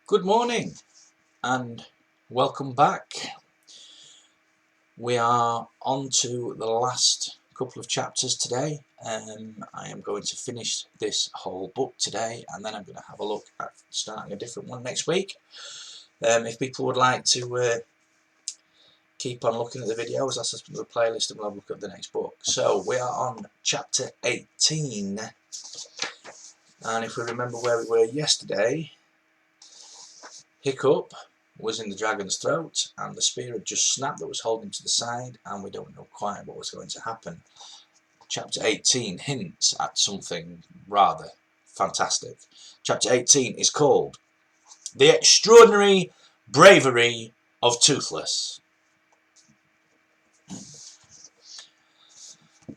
Good morning and welcome back. We are on to the last couple of chapters today. I am going to finish this whole book today and then I'm going to have a look at starting a different one next week. If people would like to keep on looking at the videos, that's the playlist and we'll have a look at the next book. So we are on chapter 18, and if we remember where we were yesterday, Hiccup was in the dragon's throat and the spear had just snapped that was holding him to the side, and we don't know quite what was going to happen. Chapter 18 hints at something rather fantastic. Chapter 18 is called The Extraordinary Bravery of Toothless.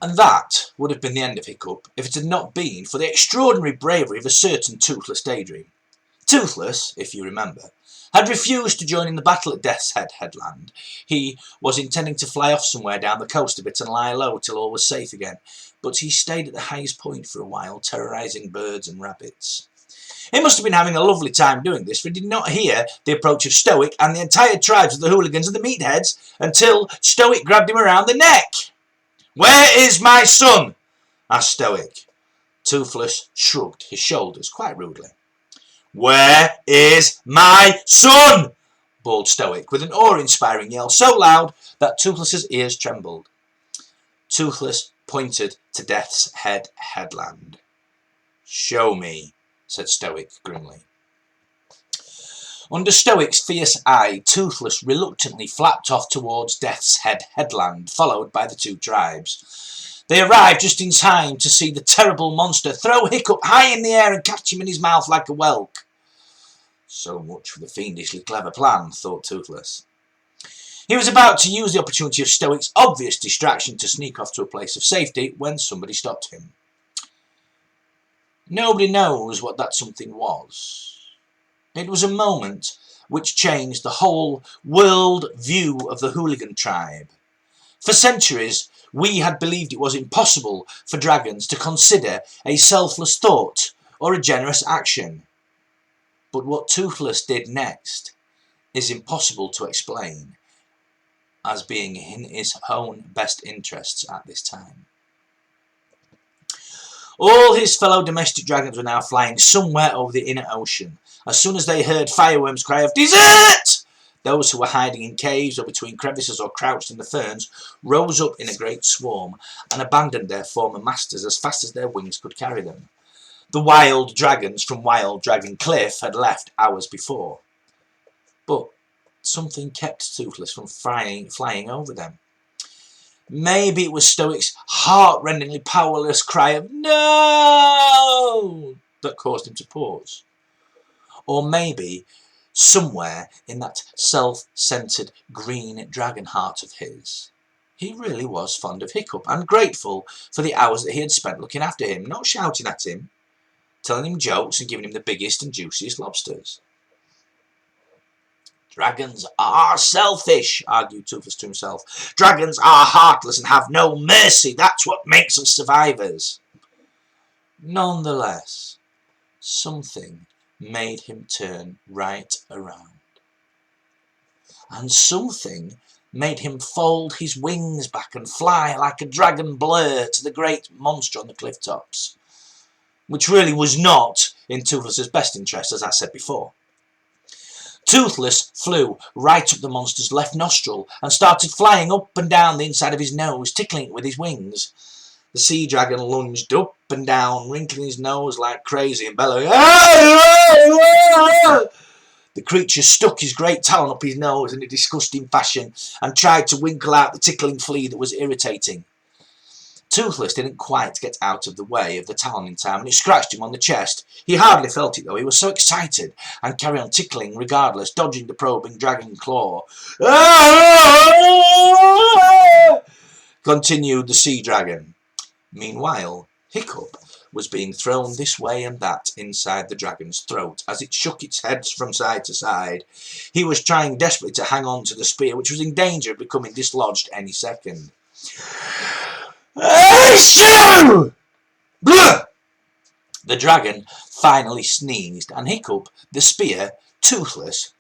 And that would have been the end of Hiccup if it had not been for the extraordinary bravery of a certain Toothless daydream. Toothless, if you remember, had refused to join in the battle at Death's Head headland. He was intending to fly off somewhere down the coast a bit and lie low till all was safe again, but he stayed at the highest point for a while, terrorising birds and rabbits. He must have been having a lovely time doing this, for he did not hear the approach of Stoic and the entire tribes of the hooligans and the meatheads until Stoic grabbed him around the neck. "Where is my son?" asked Stoic. Toothless shrugged his shoulders quite rudely. "Where is my son?" bawled Stoic with an awe-inspiring yell so loud that Toothless's ears trembled. Toothless pointed to Death's Head headland. "Show me," said Stoic grimly. Under Stoic's fierce eye, Toothless reluctantly flapped off towards Death's Head headland, followed by the two tribes. They arrived just in time to see the terrible monster throw Hiccup high in the air and catch him in his mouth like a whelk. So much for the fiendishly clever plan, thought Toothless. He was about to use the opportunity of Stoic's obvious distraction to sneak off to a place of safety when somebody stopped him. Nobody knows what that something was. It was a moment which changed the whole world view of the hooligan tribe. For centuries, we had believed it was impossible for dragons to consider a selfless thought or a generous action. But what Toothless did next is impossible to explain as being in his own best interests at this time. All his fellow domestic dragons were now flying somewhere over the inner ocean. As soon as they heard Fireworm's cry of "Desert!" those who were hiding in caves or between crevices or crouched in the ferns rose up in a great swarm and abandoned their former masters as fast as their wings could carry them. The wild dragons from Wild Dragon Cliff had left hours before. But something kept Toothless from flying over them. Maybe it was Stoic's heart-rendingly powerless cry of "No!" that caused him to pause. Or maybe somewhere in that self-centered green dragon heart of his, he really was fond of Hiccup and grateful for the hours that he had spent looking after him, not shouting at him, telling him jokes and giving him the biggest and juiciest lobsters. "Dragons are selfish," argued Toothless to himself. "Dragons are heartless and have no mercy. That's what makes us survivors." Nonetheless, something made him turn right around. And something made him fold his wings back and fly like a dragon blur to the great monster on the cliff tops, which really was not in Toothless's best interest, as I said before. Toothless flew right up the monster's left nostril and started flying up and down the inside of his nose, tickling it with his wings. The sea dragon lunged up and down, wrinkling his nose like crazy and bellowing. The creature stuck his great talon up his nose in a disgusting fashion and tried to winkle out the tickling flea that was irritating. Toothless didn't quite get out of the way of the talon in time, and it scratched him on the chest. He hardly felt it, though. He was so excited, and carried on tickling regardless, dodging the probing dragon claw. Continued the sea dragon. Meanwhile, Hiccup was being thrown this way and that inside the dragon's throat as it shook its head from side to side. He was trying desperately to hang on to the spear, which was in danger of becoming dislodged any second. "Achoo! Blah!" The dragon finally sneezed, and Hiccup, the spear, Toothless,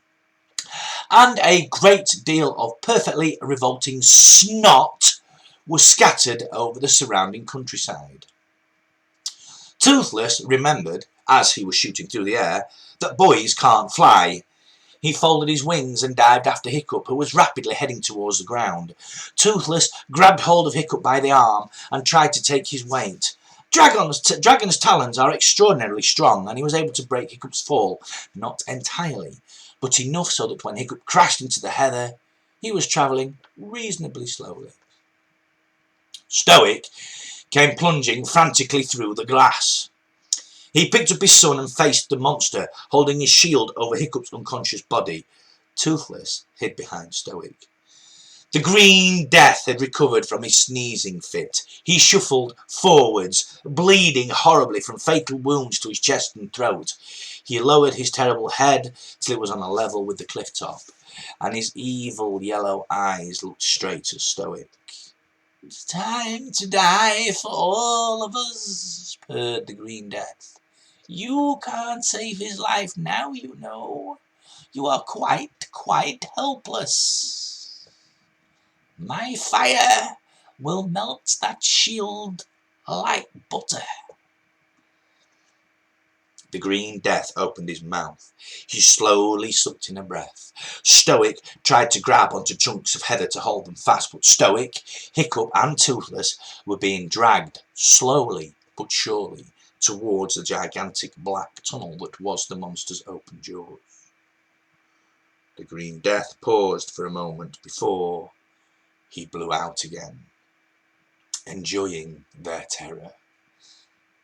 and a great deal of perfectly revolting snot was scattered over the surrounding countryside. Toothless remembered, as he was shooting through the air, that boys can't fly. He folded his wings and dived after Hiccup, who was rapidly heading towards the ground. Toothless grabbed hold of Hiccup by the arm and tried to take his weight. Dragon's talons are extraordinarily strong, and he was able to break Hiccup's fall, not entirely, but enough so that when Hiccup crashed into the heather, he was travelling reasonably slowly. Stoic came plunging frantically through the glass. He picked up his son and faced the monster, holding his shield over Hiccup's unconscious body. Toothless hid behind Stoic. The Green Death had recovered from his sneezing fit. He shuffled forwards, bleeding horribly from fatal wounds to his chest and throat. He lowered his terrible head till it was on a level with the cliff top, and his evil yellow eyes looked straight at Stoic. "It's time to die for all of us," purred the Green Death. "You can't save his life now, you know. You are quite helpless. My fire will melt that shield like butter." The Green Death opened his mouth. He slowly sucked in a breath. Stoic tried to grab onto chunks of heather to hold them fast, but Stoic, Hiccup and Toothless were being dragged slowly but surely towards the gigantic black tunnel that was the monster's open jaws. The Green Death paused for a moment before he blew out again, enjoying their terror.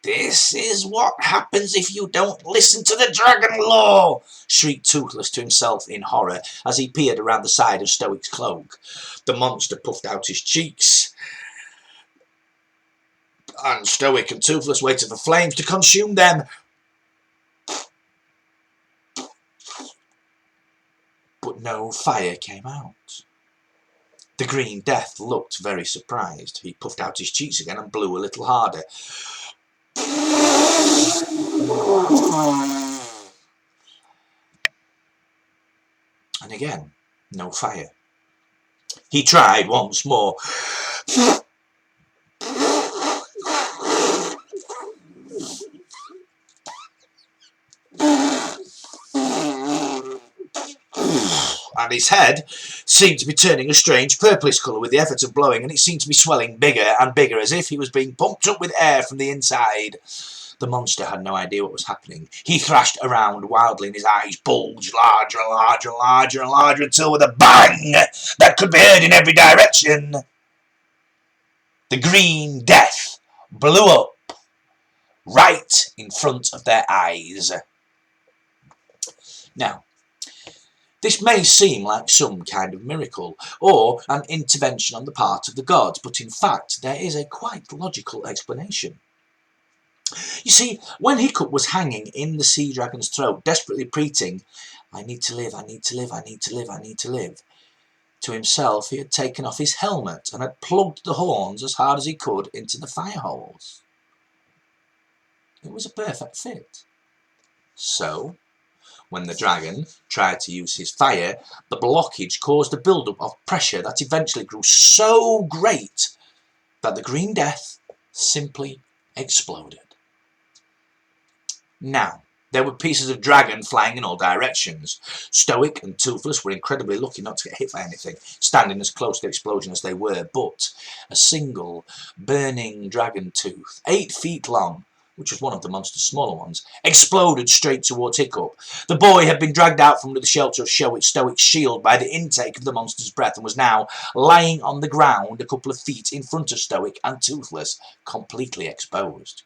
"This is what happens if you don't listen to the dragon law," shrieked Toothless to himself in horror as he peered around the side of Stoic's cloak. The monster puffed out his cheeks, and Stoic and Toothless waited for flames to consume them. But no fire came out. The Green Death looked very surprised. He puffed out his cheeks again and blew a little harder. And again, no fire. He tried once more. And his head seemed to be turning a strange purplish colour with the effort of blowing, and it seemed to be swelling bigger and bigger, as if he was being pumped up with air from the inside. The monster had no idea what was happening. He thrashed around wildly, and his eyes bulged larger and larger and larger and larger, until with a bang that could be heard in every direction, the Green Death blew up right in front of their eyes. Now, this may seem like some kind of miracle, or an intervention on the part of the gods, but in fact there is a quite logical explanation. You see, when Hiccup was hanging in the sea dragon's throat, desperately preaching, "I need to live, I need to live, I need to live, I need to live," to himself he had taken off his helmet and had plugged the horns as hard as he could into the fire holes. It was a perfect fit. So, when the dragon tried to use his fire, the blockage caused a build-up of pressure that eventually grew so great that the Green Death simply exploded. Now, there were pieces of dragon flying in all directions. Stoic and Toothless were incredibly lucky not to get hit by anything, standing as close to the explosion as they were, but a single burning dragon tooth, 8 feet long, which was one of the monster's smaller ones, exploded straight towards Hiccup. The boy had been dragged out from the shelter of Stoic's shield by the intake of the monster's breath and was now lying on the ground a couple of feet in front of Stoic and Toothless, completely exposed.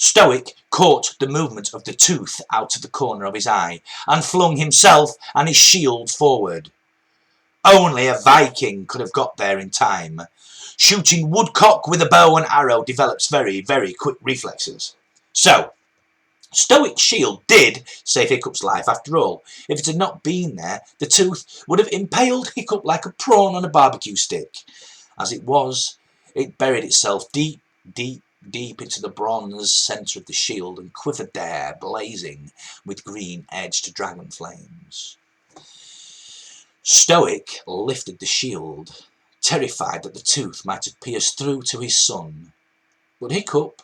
Stoic caught the movement of the tooth out of the corner of his eye and flung himself and his shield forward. Only a Viking could have got there in time. Shooting woodcock with a bow and arrow develops very, very quick reflexes. So, Stoic's shield did save Hiccup's life after all. If it had not been there, the tooth would have impaled Hiccup like a prawn on a barbecue stick. As it was, it buried itself deep, deep, deep into the bronze centre of the shield and quivered there, blazing with green-edged dragon flames. Stoic lifted the shield, terrified that the tooth might have pierced through to his son. But Hiccup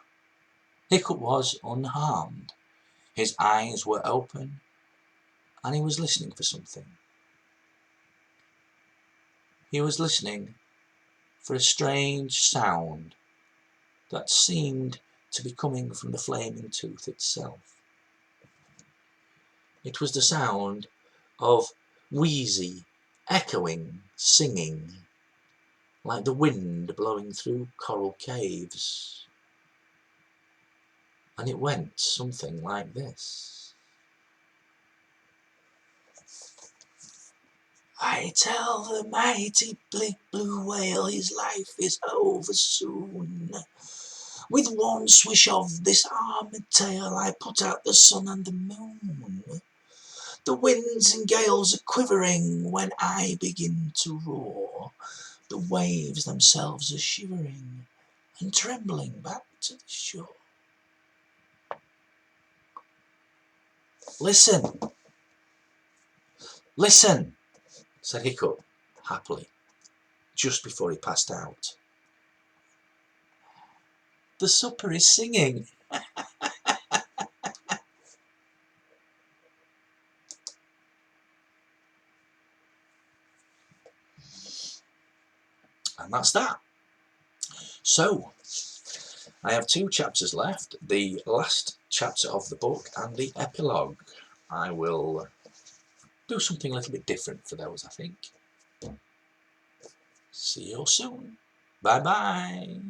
was unharmed. His eyes were open, and he was listening for something. He was listening for a strange sound that seemed to be coming from the flaming tooth itself. It was the sound of wheezy, echoing singing, like the wind blowing through coral caves. And it went something like this. I tell the mighty big blue whale his life is over soon. With one swish of this armoured tail I put out the sun and the moon. The winds and gales are quivering when I begin to roar. The waves themselves are shivering and trembling back to the shore. Listen, listen, said Hiccup happily, just before he passed out. The supper is singing. And that's that. So, I have 2 chapters left, the last chapter of the book and the epilogue. I will do something a little bit different for those, I think. See you all soon. Bye bye.